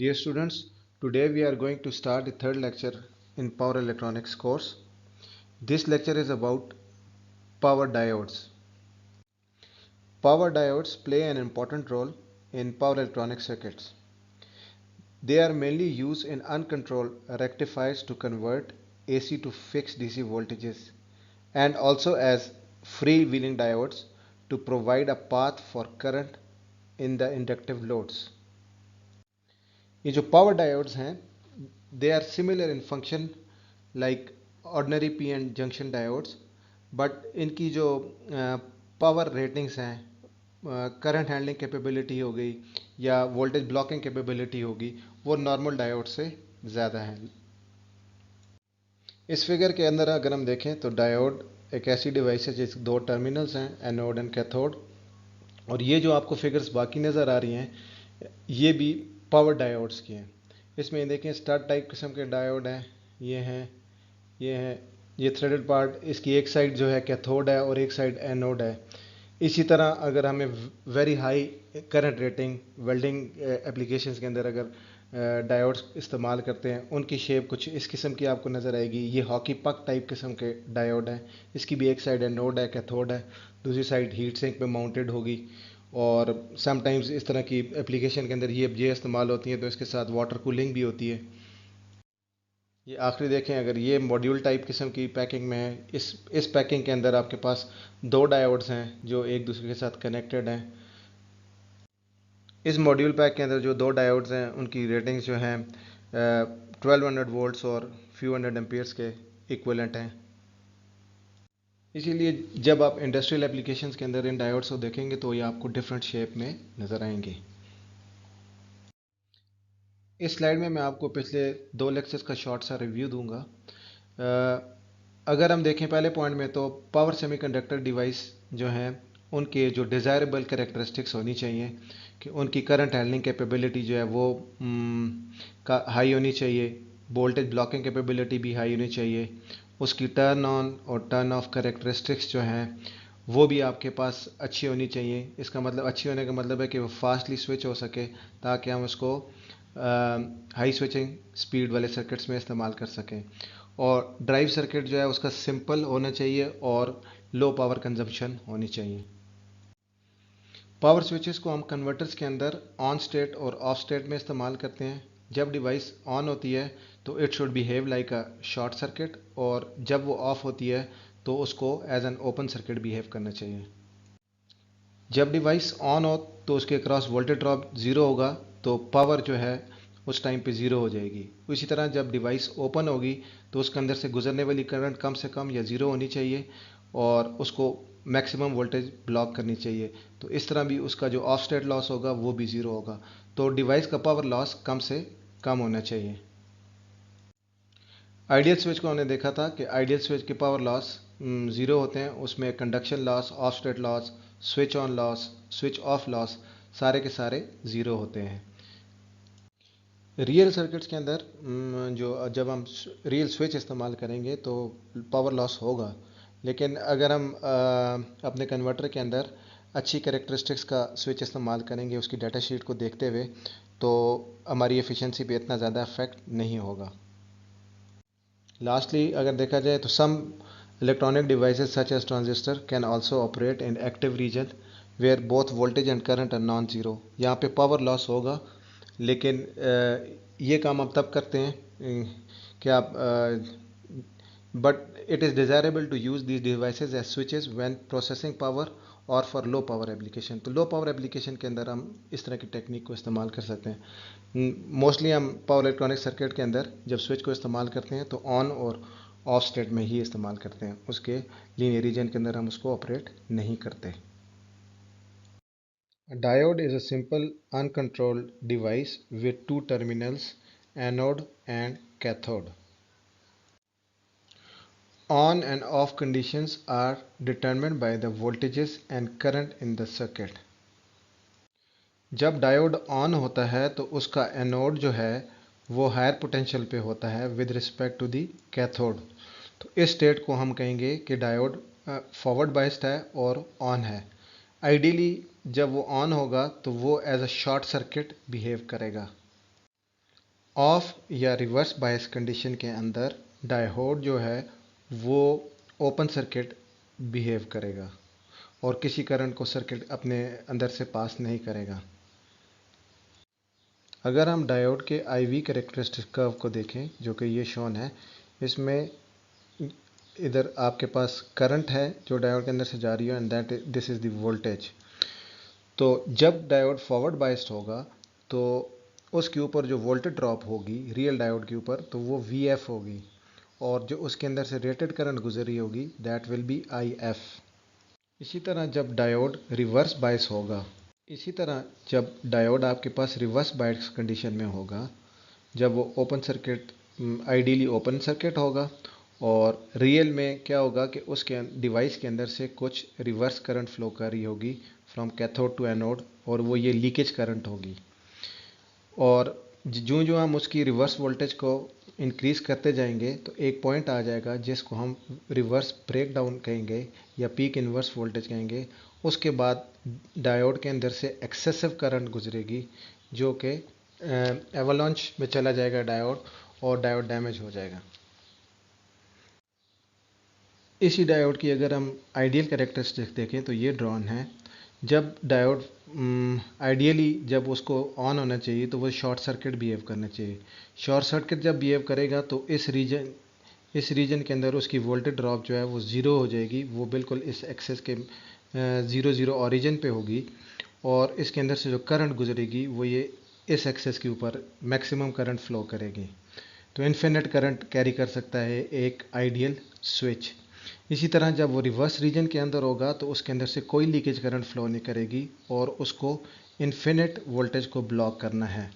Dear students, today we are going to start the third lecture in Power Electronics course. This lecture is about power diodes. Power diodes play an important role in power electronic circuits. They are mainly used in uncontrolled rectifiers to convert AC to fixed DC voltages and also as freewheeling diodes to provide a path for current in the inductive loads. ये जो power diodes हैं they are similar in function like ordinary P N junction diodes, but इनकी जो power ratings हैं, current handling capability हो गई या voltage blocking capability होगी, वो नॉर्मल डायोड से ज़्यादा है। इस फिगर के अंदर अगर हम देखें तो डायोड एक ऐसी डिवाइस है जिसके दो टर्मिनल्स हैं, एनोड एंड कैथोड, और ये जो आपको फिगर्स बाकी नज़र आ रही हैं ये भी पावर डायोड्स की हैं। इसमें देखें स्टार टाइप किस्म के डायोड हैं, ये हैं, ये हैं, ये थ्रेडेड पार्ट, इसकी एक साइड जो है कैथोड है और एक साइड एनोड है। इसी तरह अगर हमें very high current rating welding applications के अंदर अगर डायोड्स इस्तेमाल करते हैं, उनकी शेप कुछ इस किस्म की आपको नज़र आएगी। ये हॉकी पक टाइप किस्म के डायोड हैं। इसकी भी एक साइड एनोड है, कैथोड है, दूसरी साइड हीट सिंक पे माउंटेड होगी। और समटाइम्स इस तरह की एप्लीकेशन के अंदर ये इस्तेमाल होती हैं तो इसके साथ वाटर कूलिंग भी होती है। ये आखिरी देखें, अगर ये मॉड्यूल टाइप किस्म की पैकिंग में है, इस पैकिंग के अंदर आपके पास दो डायोड्स हैं जो एक दूसरे के साथ कनेक्टेड हैं। इस मॉड्यूल पैक के अंदर जो दो डायोड्स हैं उनकी रेटिंग्स जो हैं 1200 वोल्ट्स और फ्यू हंड्रेड एम्पियर्स के इक्विवेलेंट हैं। इसीलिए जब आप इंडस्ट्रियल एप्लीकेशंस के अंदर इन डायोड्स को देखेंगे तो ये आपको डिफरेंट शेप में नज़र आएंगे। इस स्लाइड में मैं आपको पिछले दो लेक्चर्स का शॉर्ट सा रिव्यू दूंगा। अगर हम देखें पहले पॉइंट में तो पावर सेमीकंडक्टर डिवाइस जो हैं उनके जो डिज़ायरेबल कैरेक्टरिस्टिक्स होनी चाहिए कि उनकी करंट हैंडलिंग कैपेबिलिटी जो है वो का हाई होनी चाहिए, वोल्टेज ब्लॉकिंग कैपेबिलिटी भी हाई होनी चाहिए, उसकी टर्न ऑन और टर्न ऑफ कैरेक्टरिस्टिक्स जो हैं वो भी आपके पास अच्छी होनी चाहिए। इसका मतलब अच्छी होने का मतलब है कि वो फास्टली स्विच हो सके ताकि हम उसको हाई स्विचिंग स्पीड वाले सर्किट्स में इस्तेमाल कर सकें। और ड्राइव सर्किट जो है उसका सिंपल होना चाहिए और लो पावर कंजम्पशन होनी चाहिए। पावर स्विचेस को हम कन्वर्टर्स के अंदर ऑन स्टेट और ऑफ स्टेट में इस्तेमाल करते हैं। जब डिवाइस ऑन होती है तो it should behave like a short circuit, और जब वो ऑफ होती है तो उसको as an open circuit behave करना चाहिए। जब डिवाइस ऑन हो तो उसके क्रॉस वोल्टेज ड्रॉप ज़ीरो होगा तो पावर जो है उस टाइम पे ज़ीरो हो जाएगी। इसी तरह जब डिवाइस ओपन होगी तो उसके अंदर से गुजरने वाली करंट कम से कम या ज़ीरो होनी चाहिए और उसको मैक्सिमम वोल्टेज ब्लॉक करनी चाहिए। तो इस तरह भी उसका जो ऑफ स्टेट लॉस होगा वो भी ज़ीरो होगा। तो डिवाइस का पावर लॉस कम से कम होना चाहिए। आइडियल स्विच को हमने देखा था कि आइडियल स्विच के पावर लॉस ज़ीरो होते हैं। उसमें conduction loss, of state loss, switch on loss, switch off loss सारे के सारे ज़ीरो होते हैं। रियल सर्किट्स के अंदर जो जब हम रियल स्विच इस्तेमाल करेंगे तो पावर लॉस होगा, लेकिन अगर हम अपने कन्वर्टर के अंदर अच्छी कैरेक्टरिस्टिक्स का स्विच इस्तेमाल करेंगे उसकी डाटा शीट को देखते हुए तो हमारी एफिशिएंसी पे इतना ज़्यादा इफेक्ट नहीं होगा। लास्टली अगर देखा जाए तो सम electronic devices such as transistor can also operate in active region where both voltage and current are non-zero। यहाँ पे पावर लॉस होगा, लेकिन ये काम आप तब करते हैं कि आप but it is desirable to use these devices as switches when processing power और फॉर लो पावर एप्लीकेशन। तो लो पावर एप्लीकेशन के अंदर हम इस तरह की टेक्निक को इस्तेमाल कर सकते हैं। मोस्टली हम पावर इलेक्ट्रॉनिक सर्किट के अंदर जब स्विच को इस्तेमाल करते हैं तो ऑन और ऑफ स्टेट में ही इस्तेमाल करते हैं, उसके लीनियर रीजन के अंदर हम उसको ऑपरेट नहीं करते। Diode is a simple uncontrolled device with two terminals, anode and cathode. On and off conditions are determined by the voltages and current in the circuit। जब डायोड ऑन होता है तो उसका एनोड जो है वो हायर पोटेंशियल पे होता है with respect to the cathode. तो इस स्टेट को हम कहेंगे कि डायोड फॉरवर्ड बाइस्ड है और ऑन है। आइडियली जब वो ऑन होगा तो वो as a short circuit behave करेगा। ऑफ या रिवर्स बायस कंडीशन के अंदर डायोड जो है वो ओपन सर्किट बिहेव करेगा और किसी करंट को सर्किट अपने अंदर से पास नहीं करेगा। अगर हम डायोड के IV कैरेक्टरिस्टिक कर्व को देखें जो कि ये शोन है, इसमें इधर आपके पास करंट है जो डायोड के अंदर से जा रही है and that this is the voltage. तो जब डायोड फॉरवर्ड बायस्ड होगा तो उसके ऊपर जो वोल्टेज ड्रॉप होगी रियल डायोड के ऊपर तो वो VF होगी और जो उसके अंदर से रेटेड करंट गुजर रही होगी दैट विल बी IF। इसी तरह जब डायोड रिवर्स बायस होगा, इसी तरह जब डायोड आपके पास रिवर्स बायस कंडीशन में होगा, जब वो open circuit ideally open circuit होगा और रियल में क्या होगा कि उसके डिवाइस के अंदर से कुछ रिवर्स करंट फ्लो कर रही होगी फ्रॉम कैथोड टू एनोड और वो ये लीकेज करंट होगी। और जो जो हम उसकी रिवर्स वोल्टेज को इंक्रीज़ करते जाएंगे तो एक पॉइंट आ जाएगा जिसको हम रिवर्स ब्रेक डाउन कहेंगे या पीक इन्वर्स वोल्टेज कहेंगे। उसके बाद डायोड के अंदर से एक्सेसिव करंट गुजरेगी जो कि एवलांच में चला जाएगा डायोड और डायोड डैमेज हो जाएगा। इसी डायोड की अगर हम आइडियल कैरेक्टरिस्टिक देखें तो ये ड्रॉन है। जब डायोड आइडियली जब उसको ऑन होना चाहिए तो वो शॉर्ट सर्किट बिहेव करना चाहिए। शॉर्ट सर्किट जब बिहेव करेगा तो इस रीजन के अंदर उसकी वोल्टेज ड्रॉप जो है वो ज़ीरो हो जाएगी, वो बिल्कुल इस एक्सेस के ज़ीरो ज़ीरो ओरिजिन पे होगी और इसके अंदर से जो करंट गुजरेगी वो ये इस एक्सेस के ऊपर मैक्सिमम करंट फ्लो करेगी। तो इन्फिनिट करंट कैरी कर सकता है एक आइडियल स्विच। इसी तरह जब वो रिवर्स रीजन के अंदर होगा तो उसके अंदर से कोई लीकेज करंट फ्लो नहीं करेगी और उसको इन्फिनिट वोल्टेज को ब्लॉक करना है।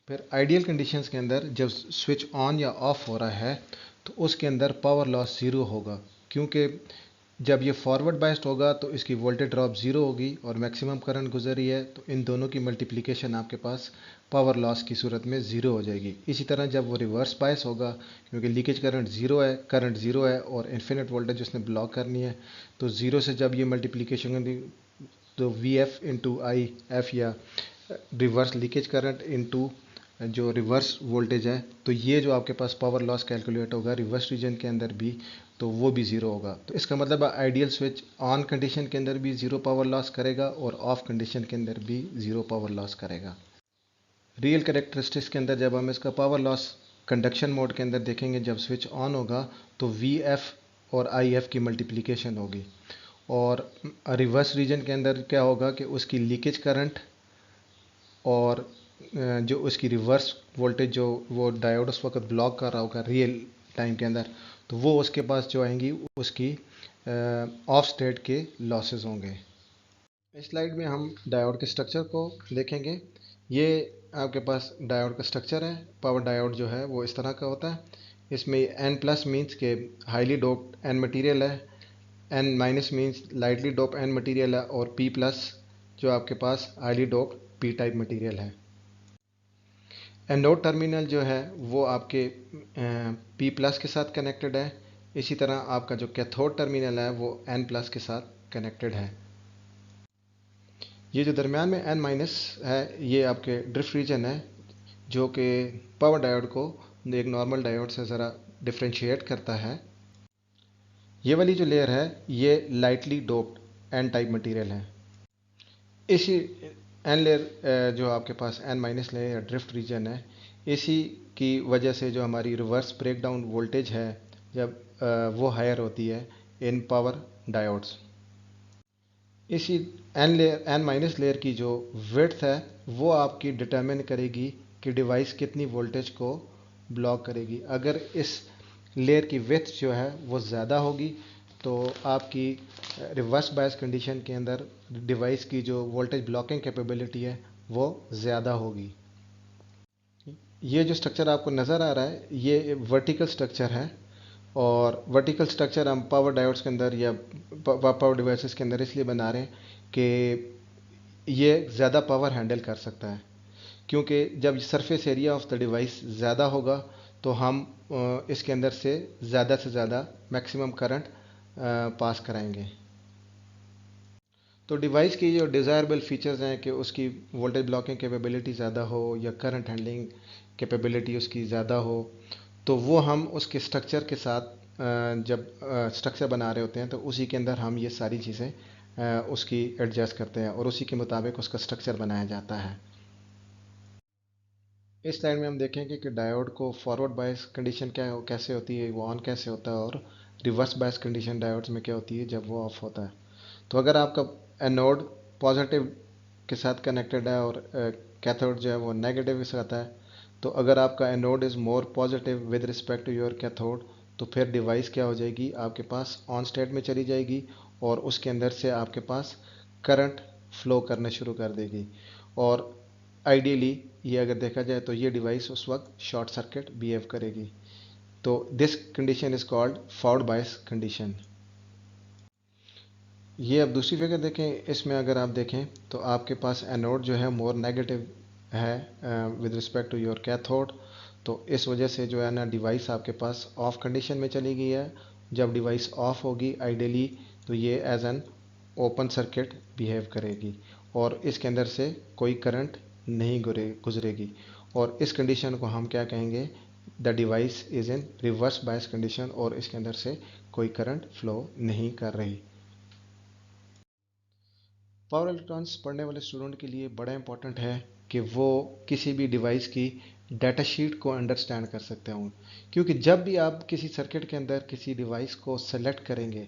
फिर आइडियल कंडीशंस के अंदर जब स्विच ऑन या ऑफ हो रहा है तो उसके अंदर पावर लॉस ज़ीरो होगा, क्योंकि जब ये फॉरवर्ड बायस्ड होगा तो इसकी वोल्टेज ड्रॉप ज़ीरो होगी और मैक्सिमम करंट गुजर रही है तो इन दोनों की मल्टीप्लिकेशन आपके पास पावर लॉस की सूरत में ज़ीरो हो जाएगी। इसी तरह जब वो रिवर्स बायस होगा, क्योंकि लीकेज करंट ज़ीरो है और इन्फिनिट वोल्टेज उसने ब्लॉक करनी है, तो ज़ीरो से जब ये मल्टीप्लिकेशन होगी तो VF इंटू IF या रिवर्स लीकेज करंट इंटू जो रिवर्स वोल्टेज है, तो ये जो आपके पास पावर लॉस कैलकुलेट होगा रिवर्स रीजन के अंदर भी तो वो भी ज़ीरो होगा। तो इसका मतलब आइडियल स्विच ऑन कंडीशन के अंदर भी ज़ीरो पावर लॉस करेगा और ऑफ कंडीशन के अंदर भी ज़ीरो पावर लॉस करेगा। रियल कैरेक्टरिस्टिक्स के अंदर जब हम इसका पावर लॉस कंडक्शन मोड के अंदर देखेंगे, जब स्विच ऑन होगा तो VF और IF की मल्टीप्लिकेशन होगी और रिवर्स रीजन के अंदर क्या होगा कि उसकी लीकेज करंट और जो उसकी रिवर्स वोल्टेज जो वो डायोड उस वक्त ब्लॉक कर रहा होगा रियल टाइम के अंदर, तो वो उसके पास जो आएंगी उसकी ऑफ स्टेट के लॉसेस होंगे। इस स्लाइड में हम डायोड के स्ट्रक्चर को देखेंगे। ये आपके पास डायोड का स्ट्रक्चर है। पावर डायोड जो है वो इस तरह का होता है। इसमें N प्लस मीन्स के हाईली डोप्ड N मटीरियल है, N minus means lightly dope N material है और P प्लस जो आपके पास highly doped P type material है। एनोड टर्मिनल जो है वो आपके P प्लस के साथ कनेक्टेड है। इसी तरह आपका जो कैथोड टर्मिनल है वो N प्लस के साथ कनेक्टेड है। ये जो दरमियान में N माइनस है ये आपके ड्रिफ्ट रीजन है जो कि पावर डायोड को एक नॉर्मल डायोड से ज़रा डिफ्रेंशिएट करता है। ये वाली जो लेयर है ये lightly doped N type material है। इसी एन लेयर जो आपके पास N माइनस लेयर या ड्रिफ्ट रीजन है, इसी की वजह से जो हमारी रिवर्स ब्रेकडाउन वोल्टेज है जब वो हायर होती है इन पावर डायोड्स। इसी एन माइनस लेयर की जो विड्थ है वो आपकी डिटरमिन करेगी कि डिवाइस कितनी वोल्टेज को ब्लॉक करेगी। अगर इस लेयर की विड्थ जो है वो ज़्यादा होगी तो आपकी रिवर्स बायस कंडीशन के अंदर डिवाइस की जो वोल्टेज ब्लॉकिंग कैपेबिलिटी है वो ज़्यादा होगी। ये जो स्ट्रक्चर आपको नज़र आ रहा है ये वर्टिकल स्ट्रक्चर है और वर्टिकल स्ट्रक्चर हम पावर डायोड्स के अंदर या पावर डिवाइसेस के अंदर इसलिए बना रहे हैं कि ये ज़्यादा पावर हैंडल कर सकता है, क्योंकि जब surface area of the device ज़्यादा होगा तो हम इसके अंदर से ज़्यादा मैक्सिमम करंट पास कराएंगे। तो डिवाइस की जो डिज़ायरेबल फीचर्स हैं कि उसकी वोल्टेज ब्लॉकिंग कैपेबिलिटी ज़्यादा हो या करंट हैंडलिंग कैपेबिलिटी उसकी ज़्यादा हो, तो वो हम उसके स्ट्रक्चर के साथ जब स्ट्रक्चर बना रहे होते हैं तो उसी के अंदर हम ये सारी चीज़ें उसकी एडजस्ट करते हैं और उसी के मुताबिक उसका स्ट्रक्चर बनाया जाता है। इस स्लाइड में हम देखेंगे कि डायोड को फॉरवर्ड बायस कंडीशन कैसे होती है, वो ऑन कैसे होता है, और रिवर्स बायस कंडीशन डायोड्स में क्या होती है जब वो ऑफ होता है। तो अगर आपका एनोड पॉजिटिव के साथ कनेक्टेड है और कैथोड जो है वो नेगेटिव के साथ है, तो अगर आपका anode is more positive with respect to your cathode, तो फिर डिवाइस क्या हो जाएगी, आपके पास ऑन स्टेट में चली जाएगी और उसके अंदर से आपके पास करंट फ्लो करना शुरू कर देगी। और आइडियली ये अगर देखा जाए तो ये डिवाइस उस वक्त शॉर्ट सर्किट बिहेव करेगी। तो this condition is called forward bias condition. ये अब दूसरी फिगर देखें, इसमें अगर आप देखें तो आपके पास एनोड जो है मोर नेगेटिव है with respect to your cathode. तो इस वजह से जो है ना डिवाइस आपके पास ऑफ कंडीशन में चली गई है। जब डिवाइस ऑफ होगी आइडियली तो ये as an open circuit behave करेगी और इसके अंदर से कोई करंट नहीं गुजरेगी। और इस कंडीशन को हम क्या कहेंगे, the device is in reverse bias condition, और इसके अंदर से कोई करंट फ्लो नहीं कर रही। पावर इलेक्ट्रॉनिक्स पढ़ने वाले स्टूडेंट के लिए बड़ा इंपॉर्टेंट है कि वो किसी भी डिवाइस की डाटा शीट को अंडरस्टैंड कर सकते हों, क्योंकि जब भी आप किसी सर्किट के अंदर किसी डिवाइस को सेलेक्ट करेंगे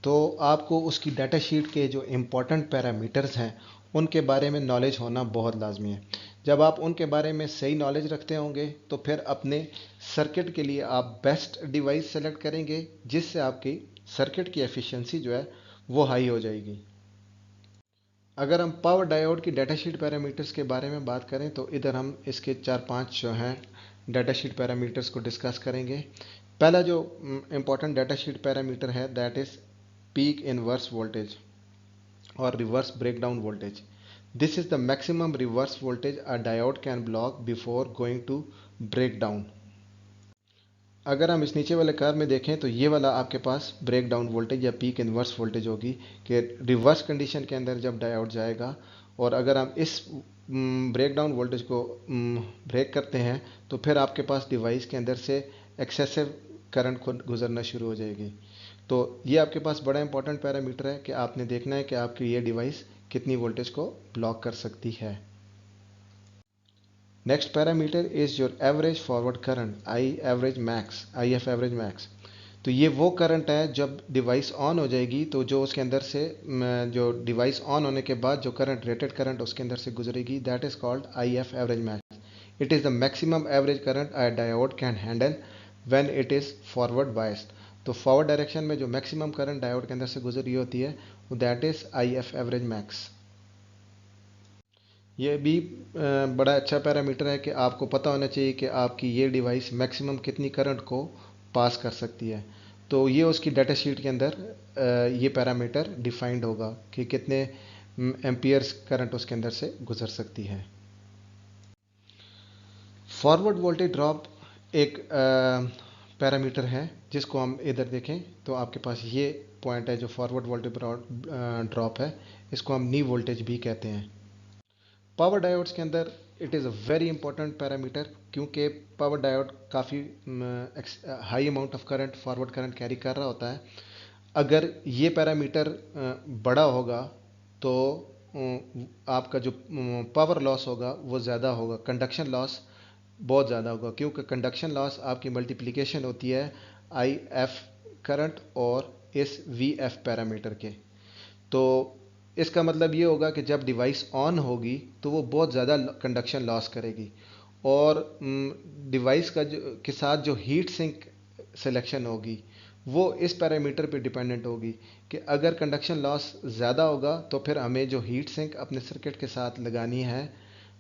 तो आपको उसकी डाटा शीट के जो इम्पोर्टेंट पैरामीटर्स हैं उनके बारे में नॉलेज होना बहुत लाजमी है। जब आप उनके बारे में सही नॉलेज रखते होंगे तो फिर अपने सर्किट के लिए आप बेस्ट डिवाइस सेलेक्ट करेंगे, जिससे आपकी सर्किट की एफिशिएंसी जो है वो हाई हो जाएगी। अगर हम पावर डायोड की डाटाशीट पैरामीटर्स के बारे में बात करें तो इधर हम इसके 4-5 जो हैं डाटाशीट पैरामीटर्स को डिस्कस करेंगे। पहला जो इम्पोर्टेंट डाटाशीट पैरामीटर है that is peak inverse voltage और reverse breakdown voltage. This is the maximum reverse voltage a diode can block before going to break down. अगर हम इस नीचे वाले कर्व में देखें तो ये वाला आपके पास ब्रेक डाउन वोल्टेज या पीक इनवर्स वोल्टेज होगी कि रिवर्स कंडीशन के अंदर जब डायोड जाएगा और अगर हम इस ब्रेक डाउन वोल्टेज को ब्रेक करते हैं तो फिर आपके पास डिवाइस के अंदर से एक्सेसिव करंट खुद गुजरना शुरू हो जाएगी। तो ये आपके पास बड़ा इंपॉर्टेंट पैरामीटर है कि आपने देखना है कि आपकी ये डिवाइस कितनी वोल्टेज को ब्लॉक कर सकती है। Next parameter is your average forward current, I F average max. तो ये वो करंट है जब डिवाइस ऑन हो जाएगी तो जो उसके अंदर से जो डिवाइस ऑन होने के बाद जो करंट रेटेड करंट उसके अंदर से गुजरेगी that is called I F average max. It is the maximum average current a diode can handle when it is forward biased. तो फॉरवर्ड डायरेक्शन में जो मैक्सिमम करंट डायोड के अंदर से गुजर रही होती है वो that is I F average max. ये भी बड़ा अच्छा पैरामीटर है कि आपको पता होना चाहिए कि आपकी ये डिवाइस मैक्सिमम कितनी करंट को पास कर सकती है। तो ये उसकी डाटा शीट के अंदर ये पैरामीटर डिफाइंड होगा कि कितने एम्पियर्स करंट उसके अंदर से गुजर सकती है। फॉरवर्ड वोल्टेज ड्रॉप एक पैरामीटर है जिसको हम इधर देखें तो आपके पास ये पॉइंट है जो फॉरवर्ड वोल्टेज ड्रॉप है, इसको हम नी वोल्टेज भी कहते हैं। पावर डायोड्स के अंदर it is a very important parameter क्योंकि पावर डायोड काफ़ी high amount of current forward current carry कर रहा होता है। अगर ये पैरामीटर बड़ा होगा तो आपका जो पावर लॉस होगा वो ज़्यादा होगा, कंडक्शन लॉस बहुत ज़्यादा होगा, क्योंकि कंडक्शन लॉस आपकी मल्टीप्लिकेशन होती है आई एफ करंट और इस वी एफ पैरामीटर के। तो इसका मतलब ये होगा कि जब डिवाइस ऑन होगी तो वो बहुत ज़्यादा कंडक्शन लॉस करेगी और डिवाइस का जो के साथ जो हीट सिंक सिलेक्शन होगी वो इस पैरामीटर पे डिपेंडेंट होगी कि अगर कंडक्शन लॉस ज़्यादा होगा तो फिर हमें जो हीट सिंक अपने सर्किट के साथ लगानी है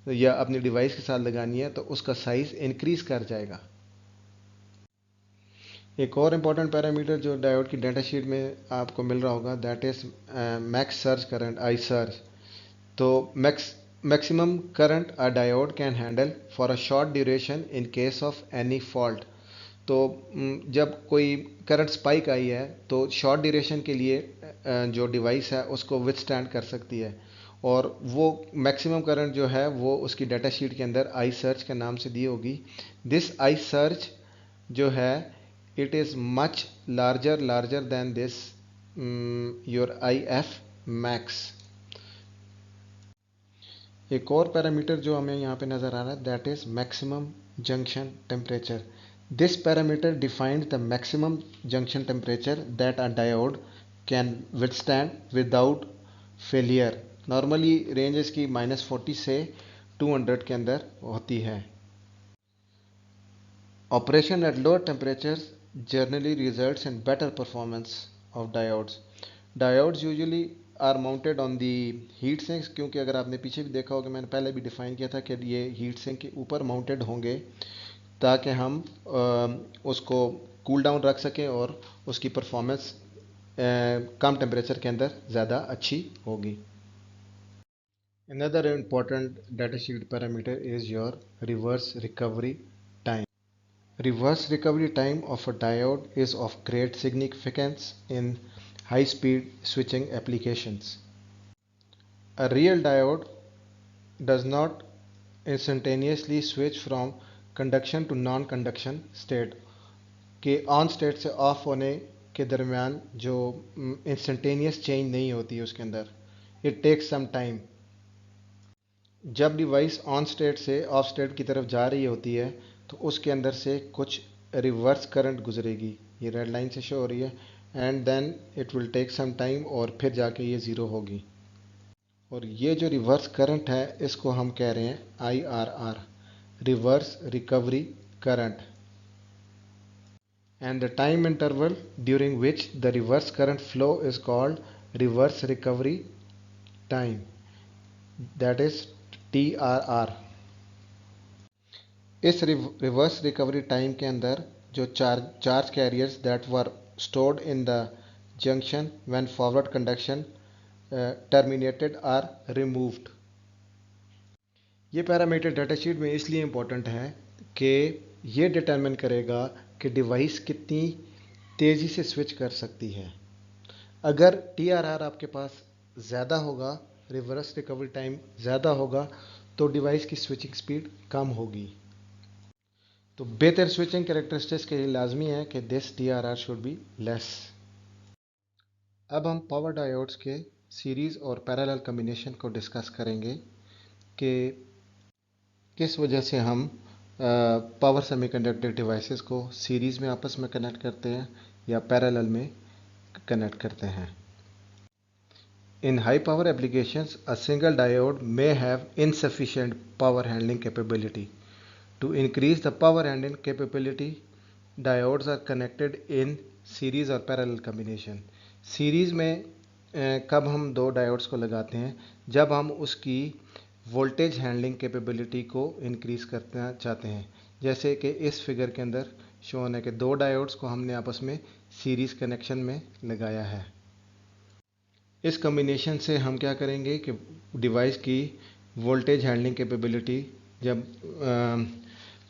या अपनी डिवाइस के साथ लगानी है तो उसका साइज़ इंक्रीज़ कर जाएगा। एक और इम्पॉर्टेंट पैरामीटर जो डायोड की डाटा शीट में आपको मिल रहा होगा that is max surge current, I surge. तो maximum current a diode can handle for a short duration in case of any fault. तो जब कोई करंट स्पाइक आई है तो शॉर्ट ड्यूरेशन के लिए जो डिवाइस है उसको विथस्टैंड कर सकती है। और वो मैक्सिमम करंट जो है वो उसकी डाटा शीट के अंदर आई सर्च के नाम से दी होगी। दिस आई सर्च जो है it is much larger than this your I F max. एक और पैरामीटर जो हमें यहाँ पे नज़र आ रहा है that is maximum junction temperature. This parameter defined the maximum junction temperature that a diode can withstand without failure. Normally range इसकी -40 से 200 के अंदर होती है। Operation at lower temperatures generally results in better performance of diodes. Diodes usually are mounted on the heat sinks, क्योंकि अगर आपने पीछे भी देखा होगा मैंने पहले भी डिफाइन किया था कि ये हीट सिंक के ऊपर माउंटेड होंगे ताकि हम उसको कूल डाउन रख सकें और उसकी परफॉर्मेंस कम टेम्परेचर के अंदर ज़्यादा अच्छी होगी। Another important datasheet parameter is your reverse recovery time. Reverse recovery time of a diode is of great significance in high-speed switching applications. A real diode does not instantaneously switch from conduction to non-conduction state के on state से of होने के दरमियान जो instantaneous change नहीं होती है उसके अंदर। It takes some time. जब डिवाइस ऑन स्टेट से ऑफ स्टेट की तरफ जा रही होती है तो उसके अंदर से कुछ रिवर्स करंट गुजरेगी, ये रेड लाइन से शो हो रही है, and then it will take some time और फिर जाके ये ज़ीरो होगी। और ये जो रिवर्स करंट है इसको हम कह रहे हैं IRR, reverse recovery current. And the time interval during which the reverse current flow is called reverse recovery time, that is TRR। इस रिवर्स रिकवरी टाइम के अंदर जो charge carriers that were stored in the junction when forward conduction terminated are removed. ये parameter datasheet में इसलिए important है कि ये डिटरमिन करेगा कि डिवाइस कितनी तेज़ी से स्विच कर सकती है। अगर TRR आपके पास ज़्यादा होगा, रिवर्स रिकवरी टाइम ज़्यादा होगा, तो डिवाइस की स्विचिंग स्पीड कम होगी। तो बेहतर स्विचिंग कैरेक्टरिस्टिक्स के लिए लाजमी है कि this TRR should be less. अब हम पावर डायोड्स के सीरीज़ और पैरेलल कम्बिनेशन को डिस्कस करेंगे कि किस वजह से हम पावर सेमीकंडक्टर डिवाइसेस को सीरीज़ में आपस में कनेक्ट करते हैं या पैरेलल में कनेक्ट करते हैं। In high power applications, a single diode may have insufficient power handling capability. To increase the power handling capability, diodes are connected in series और parallel combination. सीरीज़ में कब हम दो डायोड्स को लगाते हैं, जब हम उसकी वोल्टेज हैंडलिंग कैपेबिलिटी को इंक्रीज़ करना चाहते हैं। जैसे कि इस फिगर के अंदर शोन है कि दो डायोड्स को हमने आपस में सीरीज़ कनेक्शन में लगाया है। इस कम्बिनेशन से हम क्या करेंगे कि डिवाइस की वोल्टेज हैंडलिंग कैपेबिलिटी, जब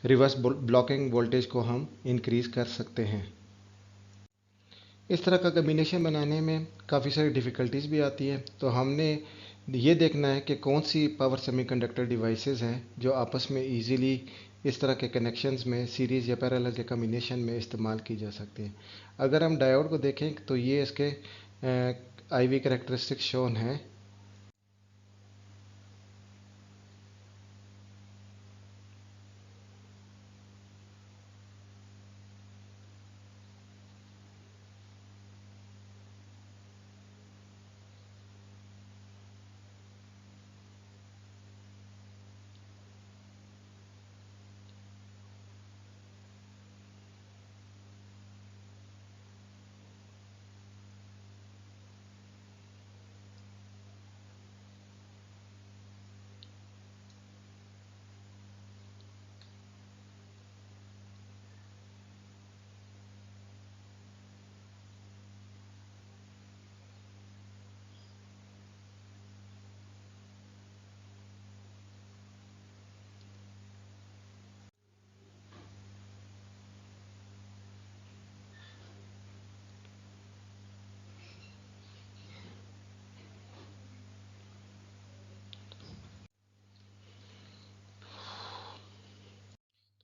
रिवर्स ब्लॉकिंग वोल्टेज को हम इंक्रीज़ कर सकते हैं। इस तरह का कम्बिनेशन बनाने में काफ़ी सारी डिफ़िकल्टीज़ भी आती है, तो हमने ये देखना है कि कौन सी पावर सेमीकंडक्टर डिवाइसेस हैं जो आपस में इजीली इस तरह के कनेक्शंस में सीरीज़ या पैरेलल के कम्बिनेशन में इस्तेमाल की जा सकती है। अगर हम डायोड को देखें तो ये इसके IV कैरेक्टरिस्टिक्स शोन हैं।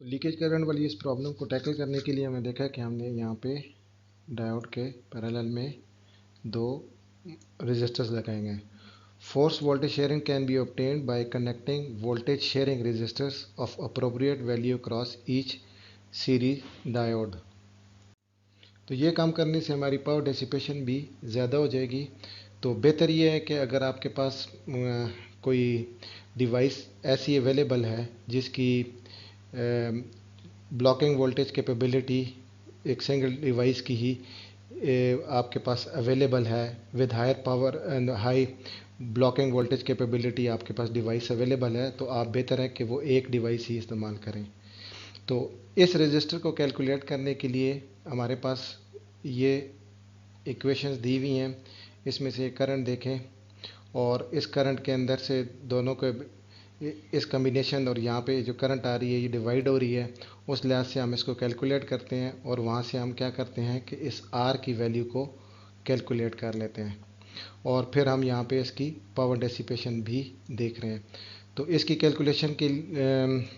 तो लीकेज करंट वाली इस प्रॉब्लम को टैकल करने के लिए हमने देखा कि हमने यहाँ पे डायोड के पैरेलल में दो रेजिस्टर्स लगाएंगे। Force voltage sharing can be obtained by connecting voltage sharing resistors of appropriate value across each series diode। तो ये काम करने से हमारी पावर डिसिपेशन भी ज़्यादा हो जाएगी। तो बेहतर ये है कि अगर आपके पास कोई डिवाइस ऐसी अवेलेबल है जिसकी ब्लॉकिंग वोल्टेज कैपेबिलिटी एक सिंगल डिवाइस की ही आपके पास अवेलेबल है with higher power and high blocking voltage capability, आपके पास डिवाइस अवेलेबल है, तो आप बेहतर है कि वो एक डिवाइस ही इस्तेमाल करें। तो इस रजिस्टर को कैलकुलेट करने के लिए हमारे पास ये इक्वेशंस दी हुई हैं। इसमें से करंट देखें और इस करंट के अंदर से दोनों के इस कम्बिनेशन और यहाँ पे जो करंट आ रही है ये डिवाइड हो रही है, उस लिहाज से हम इसको कैलकुलेट करते हैं और वहाँ से हम क्या करते हैं कि इस आर की वैल्यू को कैलकुलेट कर लेते हैं और फिर हम यहाँ पे इसकी पावर डेसिपेशन भी देख रहे हैं। तो इसकी कैलकुलेशन के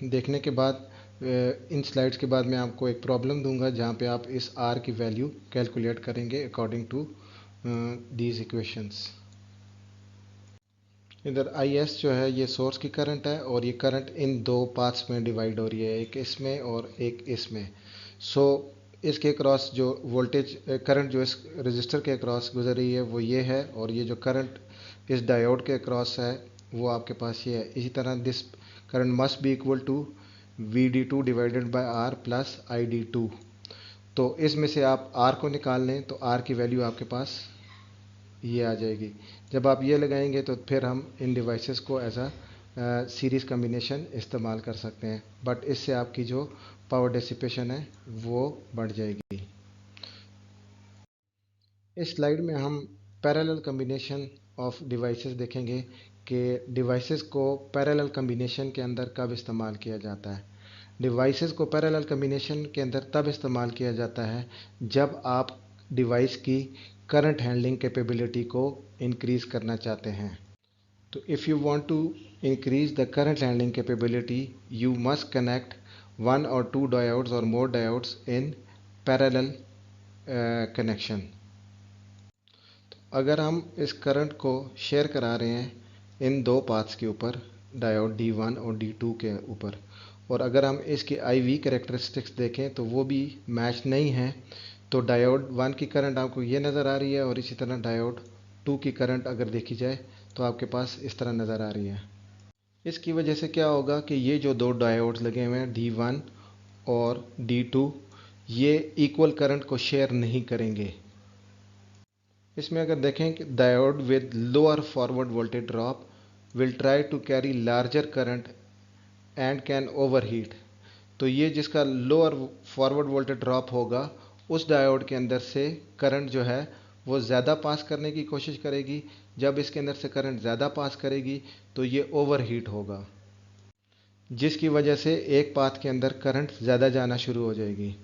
देखने के बाद इन स्लाइड्स के बाद मैं आपको एक प्रॉब्लम दूंगा जहाँ पे आप इस आर की वैल्यू कैलकुलेट करेंगे अकॉर्डिंग टू दीज इक्वेशंस। इधर आई एस जो है ये सोर्स की करंट है और ये करंट इन दो पार्ट्स में डिवाइड हो रही है, एक इसमें और एक इसमें। सो इसके क्रॉस जो वोल्टेज करंट जो इस रजिस्टर के क्रॉस गुजर रही है वो ये है और ये जो करंट इस डायोड के क्रॉस है वो आपके पास ये है। इसी तरह this current must be equal to V D two divided by R plus I D two. तो इसमें से आप आर को निकाल लें तो आर की वैल्यू आपके पास ये आ जाएगी। जब आप ये लगाएंगे तो फिर हम इन डिवाइसेस को एज अ सीरीज़ कम्बिनेशन इस्तेमाल कर सकते हैं, बट इससे आपकी जो पावर डिसिपेशन है वो बढ़ जाएगी। इस स्लाइड में हम पैरेलल कम्बिनेशन ऑफ डिवाइसेस देखेंगे कि डिवाइसेस को पैरेलल कम्बिनेशन के अंदर कब इस्तेमाल किया जाता है। डिवाइसेस को पैरेलल कम्बिनेशन के अंदर तब इस्तेमाल किया जाता है जब आप डिवाइस की करंट हैंडलिंग कैपेबिलिटी को इंक्रीज़ करना चाहते हैं। तो if you want to increase the current handling capability you must connect one or two diodes or more diodes in parallel connection। अगर हम इस करंट को शेयर करा रहे हैं इन दो पाथ्स के ऊपर, डायोड D1 और D2 के ऊपर, और अगर हम इसकी IV कैरेक्टरिस्टिक्स देखें तो वो भी मैच नहीं है, तो डायोड 1 की करंट आपको ये नज़र आ रही है और इसी तरह डायोड 2 की करंट अगर देखी जाए तो आपके पास इस तरह नज़र आ रही है। इसकी वजह से क्या होगा कि ये जो दो डायोड्स लगे हुए हैं D1 और D2 ये इक्वल करंट को शेयर नहीं करेंगे। इसमें अगर देखें कि diode with lower forward voltage drop will try to carry larger current and can overheat. तो ये जिसका लोअर फॉरवर्ड वोल्टेज ड्रॉप होगा उस डायोड के अंदर से करंट जो है वो ज़्यादा पास करने की कोशिश करेगी। जब इसके अंदर से करंट ज़्यादा पास करेगी तो ये ओवरहीट होगा, जिसकी वजह से एक पाथ के अंदर करंट ज़्यादा जाना शुरू हो जाएगी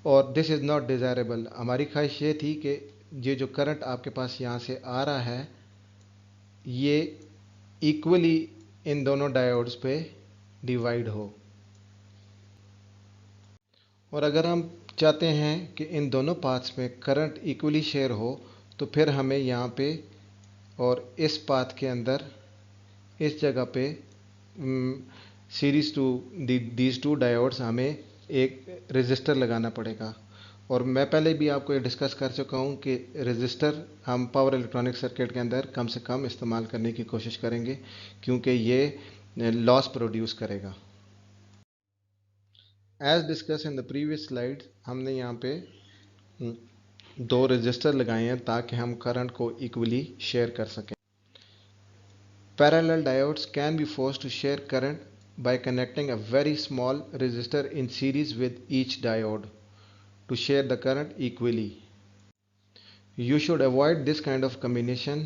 और दिस इज़ नॉट डिज़ायरेबल। हमारी ख्वाहिश ये थी कि ये जो करंट आपके पास यहाँ से आ रहा है ये इक्वली इन दोनों डायोड्स पे डिवाइड हो, और अगर हम चाहते हैं कि इन दोनों पाथ्स में करंट इक्वली शेयर हो तो फिर हमें यहाँ पे और इस पाथ के अंदर इस जगह पे series to these two diodes हमें एक रेजिस्टर लगाना पड़ेगा। और मैं पहले भी आपको ये डिस्कस कर चुका हूँ कि रेजिस्टर हम पावर इलेक्ट्रॉनिक सर्किट के अंदर कम से कम इस्तेमाल करने की कोशिश करेंगे क्योंकि ये लॉस प्रोड्यूस करेगा। As discuss in the previous slide हमने यहाँ पे दो रेजिस्टर लगाए हैं ताकि हम करंट को इक्वली शेयर कर सकें। Parallel diodes can be forced to share current by connecting a very small resistor in series with each diode to share the current equally. You should avoid this kind of combination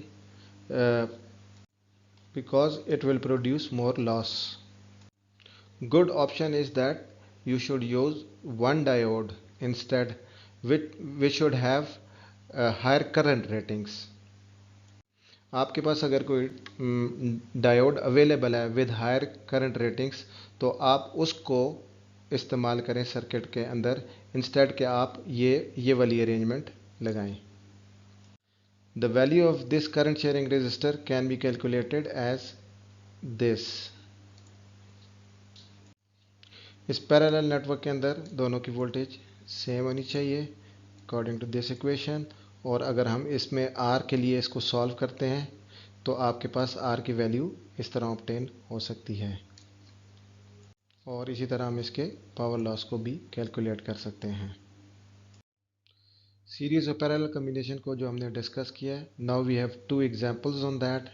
uh, because it will produce more loss. Good option is that you should use one diode instead, which should have higher current ratings. आपके पास अगर कोई diode available है with higher current ratings तो आप उसको इस्तेमाल करें circuit के अंदर, इंस्टेड के आप ये वाली अरेंजमेंट लगाएं। The value of this current sharing register can be calculated as this. इस पैरेलल नेटवर्क के अंदर दोनों की वोल्टेज सेम होनी चाहिए अकॉर्डिंग टू दिस इक्वेशन, और अगर हम इसमें R के लिए इसको सॉल्व करते हैं तो आपके पास R की वैल्यू इस तरह ऑब्टेन हो सकती है, और इसी तरह हम इसके पावर लॉस को भी कैलकुलेट कर सकते हैं। सीरीज और पैरेलल कॉम्बिनेशन को जो हमने डिस्कस किया है, now we have two examples on that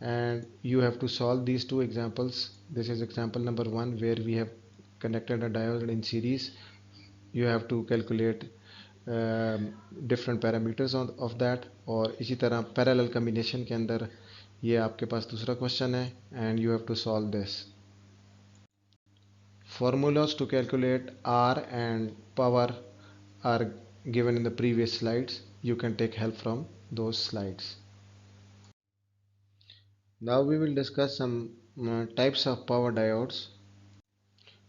and you have to solve these two examples. This is example number 1 where we have connected a diode in series. You have to calculate different parameters of that, और इसी तरह parallel combination के अंदर ये आपके पास दूसरा question है and you have to solve this. Formulas to calculate R and power are given in the previous slides. You can take help from those slides. Now we will discuss some types of power diodes.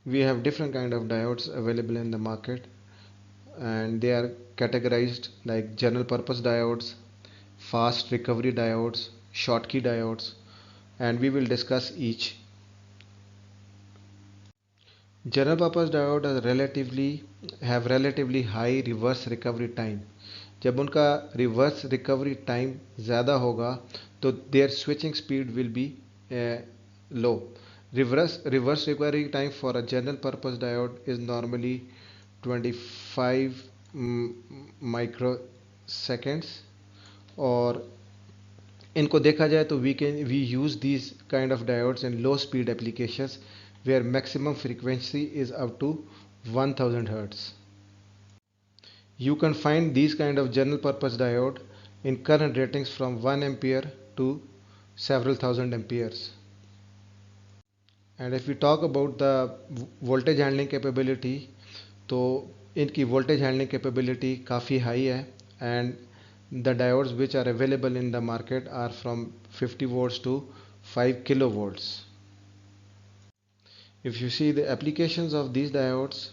We have different kind of diodes available in the market, and they are categorized like general purpose diodes, fast recovery diodes, Schottky diodes, and we will discuss each. General purpose diodes have relatively high reverse recovery time. जब उनका reverse recovery time ज़्यादा होगा तो their switching speed will be low. Reverse recovery time for a general purpose diode is normally 25 microseconds, और इनको देखा जाए तो we use these kind of diodes in low speed applications where maximum frequency is up to 1000 Hz. You can find these kind of general purpose diode in current ratings from 1 ampere to several thousand amperes. And if we talk about the voltage handling capability, तो इनकी voltage handling capability काफ़ी high है, and the diodes which are available in the market are from 50 volts to 5 kilovolts. If you see the applications of these diodes,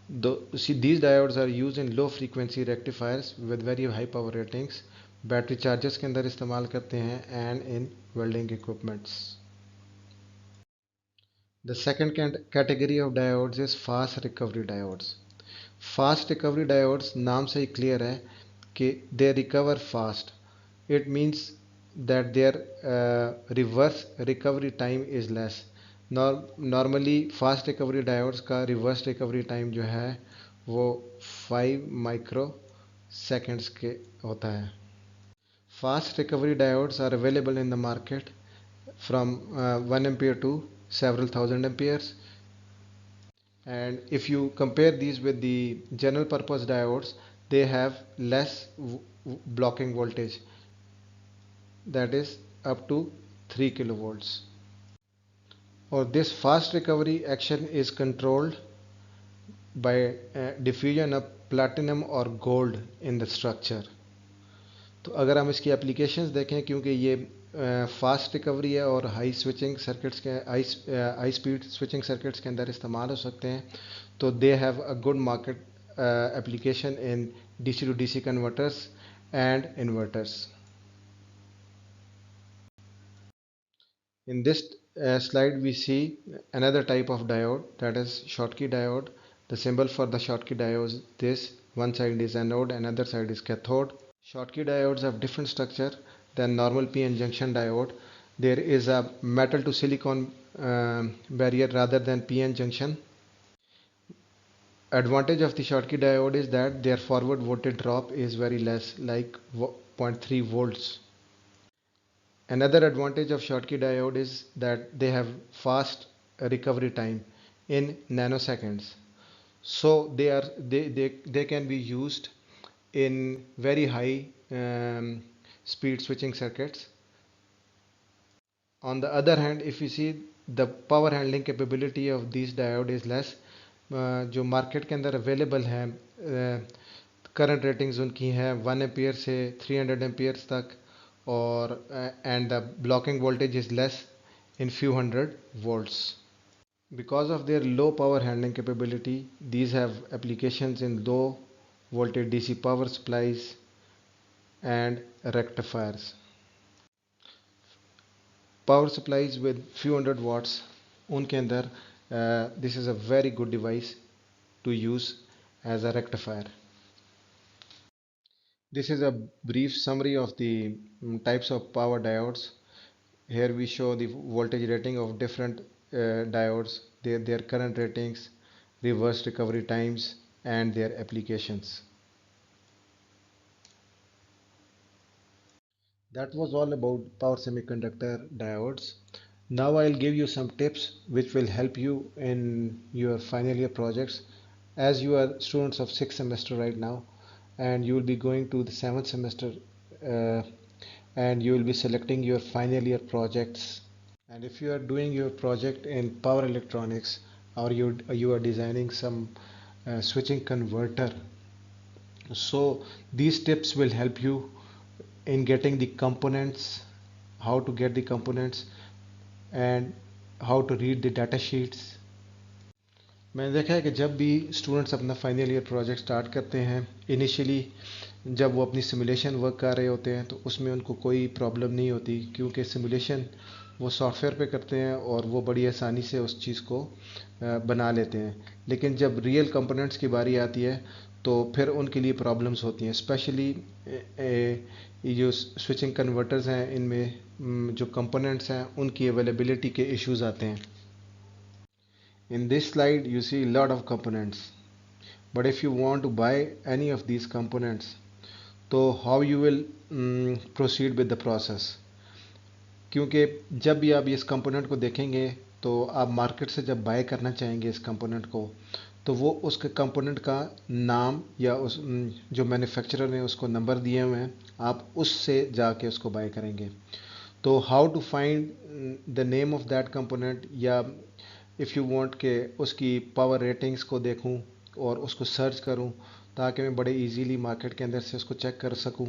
these diodes are used in low frequency rectifiers with very high power ratings, battery chargers के अंदर इस्तेमाल करते हैं, and in welding equipments. The second category of diodes is fast recovery diodes. Fast recovery diodes नाम से ही clear है कि they recover fast. It means that their reverse recovery time is less. Normally fast recovery diodes का reverse recovery time जो है वो 5 microseconds के होता है. Fast recovery diodes are available in the market from 1 ampere to several thousand amperes, and if you compare these with the general purpose diodes, they have less blocking voltage, that is up to 3 kilovolts. Or this fast recovery action is controlled by diffusion of platinum or gold in the structure. तो अगर हम इसकी applications देखें, क्योंकि ये fast recovery है और high switching circuits के हाई स्पीड स्विचिंग सर्किट्स के अंदर इस्तेमाल हो सकते हैं, तो they have a good market application in DC to DC converters and inverters. In this slide we see another type of diode, that is Schottky diode. The symbol for the Schottky diode is this: one side is anode and other side is cathode. Schottky diodes have different structure than normal PN junction diode. There is a metal to silicon barrier rather than PN junction. Advantage of the Schottky diode is that their forward voltage drop is very less, like 0.3 volts. Another advantage of Schottky diode is that they have fast recovery time in nanoseconds. So they can be used in very high speed switching circuits. On the other hand, if you see, the power handling capability of these diode is less. जो market के अंदर available है current ratings उनकी हैं 1 ampere से 300 amperes तक, और and the blocking voltage is less in few hundred volts. Because of their low power handling capability, these have applications in low voltage DC power supplies and rectifiers. Power supplies with few hundred watts, उनके अंदर this is a very good device to use as a rectifier. This is a brief summary of the types of power diodes. Here we show the voltage rating of different diodes, their current ratings, reverse recovery times, and their applications. That was all about power semiconductor diodes. Now I'll give you some tips which will help you in your final year projects, as you are students of 6th semester right now and you will be going to the 7th semester, uh, and you will be selecting your final year projects. And if you are doing your project in power electronics, or you are designing some switching converter, so these tips will help you in getting the components, how to get the components, and how to read the data sheets. मैंने देखा है कि जब भी students अपना final year project start करते हैं, initially जब वो अपनी सिमुलेशन वर्क कर रहे होते हैं तो उसमें उनको कोई प्रॉब्लम नहीं होती, क्योंकि सिमुलेशन वो सॉफ्टवेयर पे करते हैं और वो बड़ी आसानी से उस चीज़ को बना लेते हैं। लेकिन जब रियल कंपोनेंट्स की बारी आती है तो फिर उनके लिए प्रॉब्लम्स होती हैं, स्पेशली ये जो स्विचिंग कन्वर्टर्स हैं इनमें जो कंपोनेंट्स हैं उनकी अवेलेबिलिटी के इश्यूज आते हैं। In this slide you see a lot of components, but if you want to buy any of these components, तो how you will proceed with the process? क्योंकि जब भी आप इस कंपोनेंट को देखेंगे तो आप मार्केट से जब बाय करना चाहेंगे इस कंपोनेंट को, तो वो उसके कंपोनेंट का नाम या उस जो मैन्युफैक्चरर ने उसको नंबर दिए हुए हैं, आप उससे जाके उसको बाय करेंगे। तो how to find the name of that component, या इफ़ यू वांट के उसकी पावर रेटिंग्स को देखूं और उसको सर्च करूं, ताकि मैं बड़े इजीली मार्केट के अंदर से उसको चेक कर सकूं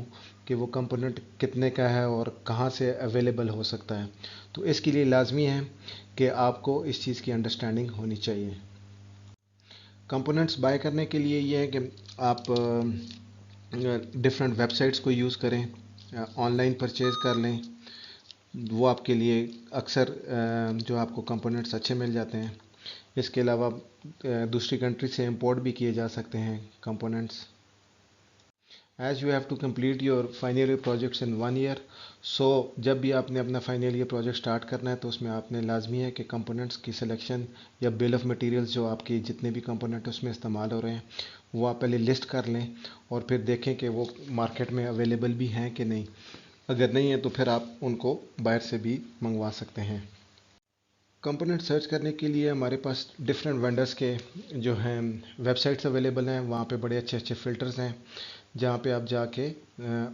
कि वो कंपोनेंट कितने का है और कहां से अवेलेबल हो सकता है। तो इसके लिए लाजमी है कि आपको इस चीज़ की अंडरस्टैंडिंग होनी चाहिए। कंपोनेंट्स बाय करने के लिए ये है कि आप डिफरेंट वेबसाइट्स को यूज़ करें, ऑनलाइन परचेज़ कर लें, वो आपके लिए अक्सर जो आपको कंपोनेंट्स अच्छे मिल जाते हैं। इसके अलावा दूसरी कंट्री से इंपोर्ट भी किए जा सकते हैं components. As you have to complete your final year projects in 1 year, so जब भी आपने अपना फाइनल ईयर प्रोजेक्ट स्टार्ट करना है तो उसमें आपने लाजमी है कि कंपोनेंट्स की सिलेक्शन या बिल ऑफ मटेरियल्स जो आपकी जितने भी कंपोनेंट उसमें इस्तेमाल हो रहे हैं वो आप पहले लिस्ट कर लें और फिर देखें कि वो मार्केट में अवेलेबल भी हैं कि नहीं। अगर नहीं है तो फिर आप उनको बाहर से भी मंगवा सकते हैं। कंपोनेंट सर्च करने के लिए हमारे पास डिफरेंट वेंडर्स के जो हैं वेबसाइट्स अवेलेबल हैं, वहाँ पे बड़े अच्छे अच्छे फ़िल्टर्स हैं जहाँ पे आप जाके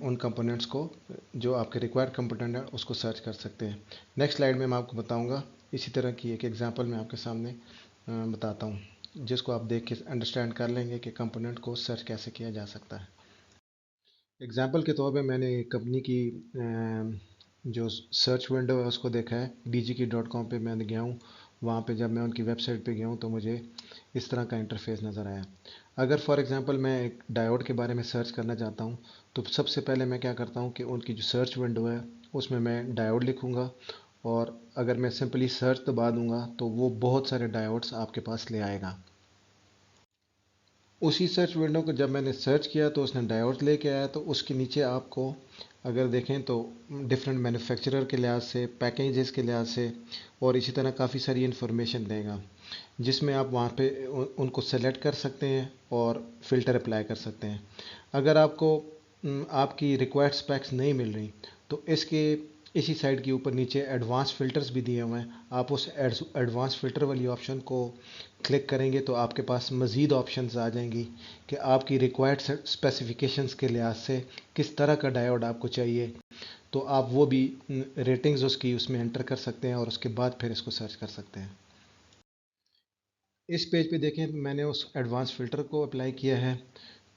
उन कंपोनेंट्स को जो आपके रिक्वायर्ड कंपोनेंट है उसको सर्च कर सकते हैं। नेक्स्ट स्लाइड में मैं आपको बताऊँगा, इसी तरह की एक एग्जांपल मैं आपके सामने बताता हूँ, जिसको आप देख के अंडरस्टैंड कर लेंगे कि कंपोनेंट को सर्च कैसे किया जा सकता है। एग्जाम्पल के तौर पे मैंने कंपनी की जो सर्च विंडो है उसको देखा है, dgkey.com पे मैं गया हूँ। वहाँ पे जब मैं उनकी वेबसाइट पे गया हूँ तो मुझे इस तरह का इंटरफेस नज़र आया। अगर फॉर एग्जांपल मैं एक डायोड के बारे में सर्च करना चाहता हूँ तो सबसे पहले मैं क्या करता हूँ कि उनकी जो सर्च विंडो है उसमें मैं डायोड लिखूँगा, और अगर मैं सिंपली सर्च दबा दूँगा तो वो बहुत सारे डायोड्स आपके पास ले आएगा। उसी सर्च विंडो को जब मैंने सर्च किया तो उसने डायोड लेके आया, तो उसके नीचे आपको अगर देखें तो डिफरेंट मैन्युफैक्चरर के लिहाज से, पैकेजेस के लिहाज से और इसी तरह काफ़ी सारी इन्फॉर्मेशन देगा, जिसमें आप वहाँ पे उनको सेलेक्ट कर सकते हैं और फ़िल्टर अप्लाई कर सकते हैं। अगर आपको आपकी रिक्वायर्ड स्पेक्स नहीं मिल रही तो इसके इसी साइड के ऊपर नीचे एडवांस फ़िल्टर्स भी दिए हुए हैं, आप उस एडवांस फ़िल्टर वाली ऑप्शन को क्लिक करेंगे तो आपके पास मज़ीद ऑप्शंस आ जाएंगी कि आपकी रिक्वायर्ड स्पेसिफिकेशंस के लिहाज से किस तरह का डायोड आपको चाहिए, तो आप वो भी रेटिंग्स उसकी उसमें एंटर कर सकते हैं और उसके बाद फिर इसको सर्च कर सकते हैं। इस पेज पे देखें मैंने उस एडवांस फ़िल्टर को अप्लाई किया है,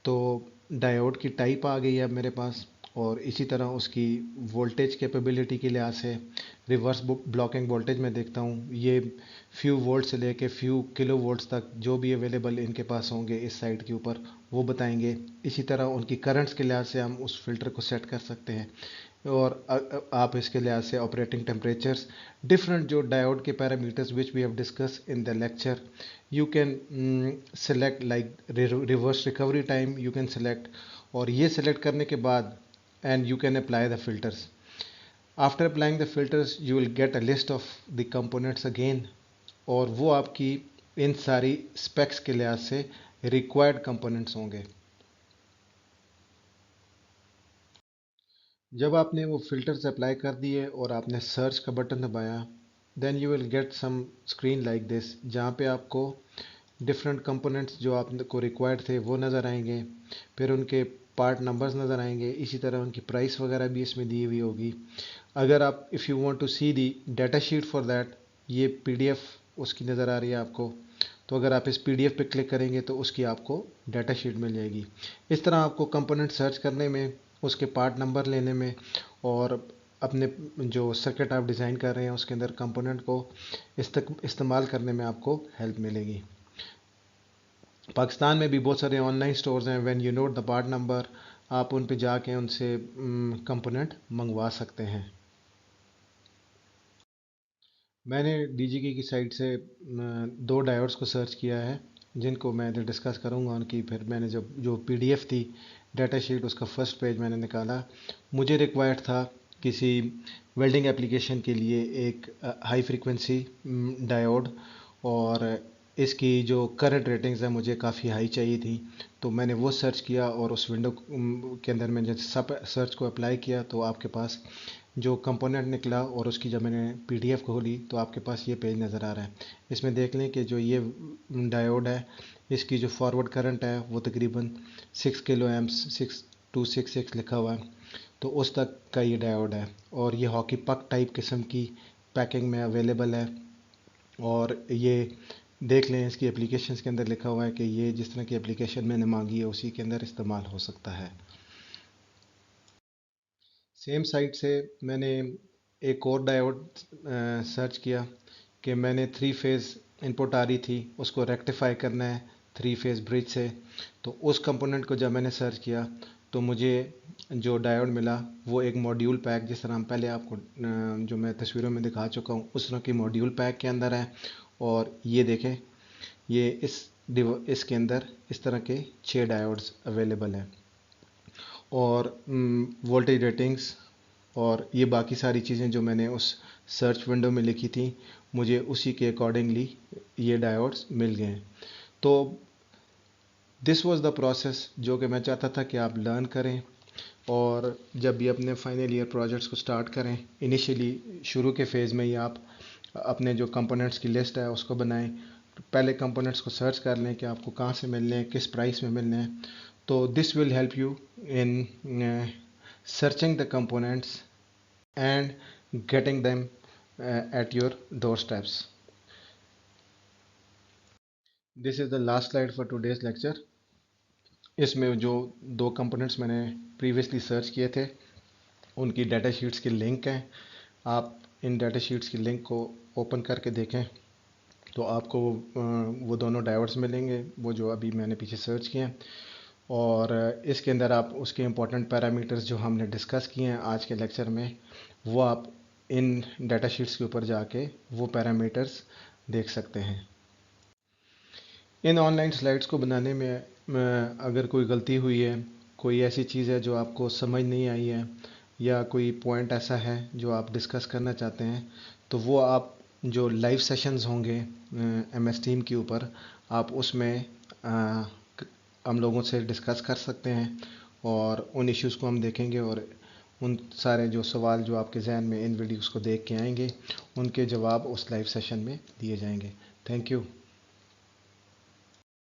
तो डायोड की टाइप आ गई है अब मेरे पास, और इसी तरह उसकी वोल्टेज कैपेबिलिटी के लिहाज से, रिवर्स ब्लॉकिंग वोल्टेज में देखता हूँ, ये फ्यू वोल्ट से लेके फ्यू किलो वोल्ट्स तक जो भी अवेलेबल इनके पास होंगे इस साइट के ऊपर वो बताएंगे। इसी तरह उनकी करंट्स के लिहाज से हम उस फिल्टर को सेट कर सकते हैं। और आप इसके लिहाज से ऑपरेटिंग टेम्परेचर्स, डिफरेंट जो डायोड के parameters which we have discuss in the lecture, you can select like reverse recovery time you can select. और ये सेलेक्ट करने के बाद and you can apply the filters. After applying the filters you will get a list of the components again, और वो आपकी इन सारी specs के लिहाज से रिक्वायर्ड कंपोनेंट्स होंगे। जब आपने वो फिल्टर्स अप्लाई कर दिए और आपने सर्च का बटन दबाया, then you will get some screen like this, जहाँ पे आपको डिफरेंट कंपोनेंट्स जो आपको रिक्वायर्ड थे वो नज़र आएंगे, फिर उनके पार्ट नंबर्स नज़र आएंगे, इसी तरह उनकी प्राइस वगैरह भी इसमें दी हुई होगी। अगर आप if you want to see the data sheet for that, ये पीडीएफ उसकी नज़र आ रही है आपको, तो अगर आप इस पीडीएफ पे क्लिक करेंगे तो उसकी आपको डाटा शीट मिल जाएगी। इस तरह आपको कंपोनेंट सर्च करने में, उसके पार्ट नंबर लेने में, और अपने जो सर्किट आप डिज़ाइन कर रहे हैं उसके अंदर कंपोनेंट को इस्तेमाल करने में आपको हेल्प मिलेगी। पाकिस्तान में भी बहुत सारे ऑनलाइन स्टोर्स हैं, when you note the part number आप उन पे जाके उनसे कंपोनेंट मंगवा सकते हैं। मैंने डीजीके की साइट से दो डायोड्स को सर्च किया है, जिनको मैं डिस्कस करूंगा उनकी। फिर मैंने जो पीडीएफ थी डाटा शीट, उसका फर्स्ट पेज मैंने निकाला। मुझे रिक्वायर्ड था किसी वेल्डिंग एप्लीकेशन के लिए एक हाई फ्रीक्वेंसी डायोड, और इसकी जो करंट रेटिंग्स है मुझे काफ़ी हाई चाहिए थी। तो मैंने वो सर्च किया और उस विंडो के अंदर मैंने सब सर्च को अप्लाई किया, तो आपके पास जो कंपोनेंट निकला और उसकी जब मैंने पीडीएफ खोली तो आपके पास ये पेज नज़र आ रहा है। इसमें देख लें कि जो ये डायोड है इसकी जो फॉरवर्ड करंट है वो तकरीबन 6 किलो एम्प्स 6266 लिखा हुआ है, तो उस तक का ये डायोड है। और ये हॉकी पक टाइप किस्म की पैकिंग में अवेलेबल है। और ये देख लें इसकी एप्लीकेशंस के अंदर लिखा हुआ है कि ये जिस तरह की एप्लीकेशन मैंने मांगी है उसी के अंदर इस्तेमाल हो सकता है। सेम साइट से मैंने एक और डायोड सर्च किया कि मैंने थ्री फेज़ इनपुट आ रही थी उसको रेक्टिफाई करना है थ्री फेज़ ब्रिज से। तो उस कंपोनेंट को जब मैंने सर्च किया तो मुझे जो डायोड मिला वो एक मॉड्यूल पैक, जिस तरह हम पहले आपको जो मैं तस्वीरों में दिखा चुका हूँ उस तरह की मॉड्यूल पैक के अंदर है। और ये देखें, ये इसके अंदर इस तरह के 6 डायोड्स अवेलेबल हैं, और वोल्टेज रेटिंग्स और ये बाकी सारी चीज़ें जो मैंने उस सर्च विंडो में लिखी थी मुझे उसी के अकॉर्डिंगली ये डायोड्स मिल गए हैं। तो दिस वाज द प्रोसेस जो कि मैं चाहता था कि आप लर्न करें, और जब भी अपने फाइनल ईयर प्रोजेक्ट्स को स्टार्ट करें, इनिशियली शुरू के फेज़ में ही आप अपने जो कंपोनेंट्स की लिस्ट है उसको बनाएं। पहले कंपोनेंट्स को सर्च कर लें कि आपको कहाँ से मिलने हैं, किस प्राइस में मिलने हैं। तो this will help you in searching the components and getting them at your doorsteps. This is the last slide for today's lecture. इसमें जो दो कंपोनेंट्स मैंने प्रीवियसली सर्च किए थे उनकी डाटा शीट्स के लिंक हैं। आप इन डाटा शीट्स की लिंक को ओपन करके देखें तो आपको वो दोनों डायोड्स मिलेंगे, वो जो अभी मैंने पीछे सर्च किए हैं। और इसके अंदर आप उसके इम्पोर्टेंट पैरामीटर्स जो हमने डिस्कस किए हैं आज के लेक्चर में, वो आप इन डाटा शीट्स के ऊपर जाके वो पैरामीटर्स देख सकते हैं। इन ऑनलाइन स्लाइड्स को बनाने में अगर कोई गलती हुई है, कोई ऐसी चीज़ है जो आपको समझ नहीं आई है, या कोई पॉइंट ऐसा है जो आप डिस्कस करना चाहते हैं, तो वो आप जो लाइव सेशंस होंगे MS टीम के ऊपर, आप उसमें हम लोगों से डिस्कस कर सकते हैं और उन इश्यूज़ को हम देखेंगे, और उन सारे जो सवाल जो आपके जहन में इन वीडियोस को देख के आएंगे उनके जवाब उस लाइव सेशन में दिए जाएंगे। Thank you.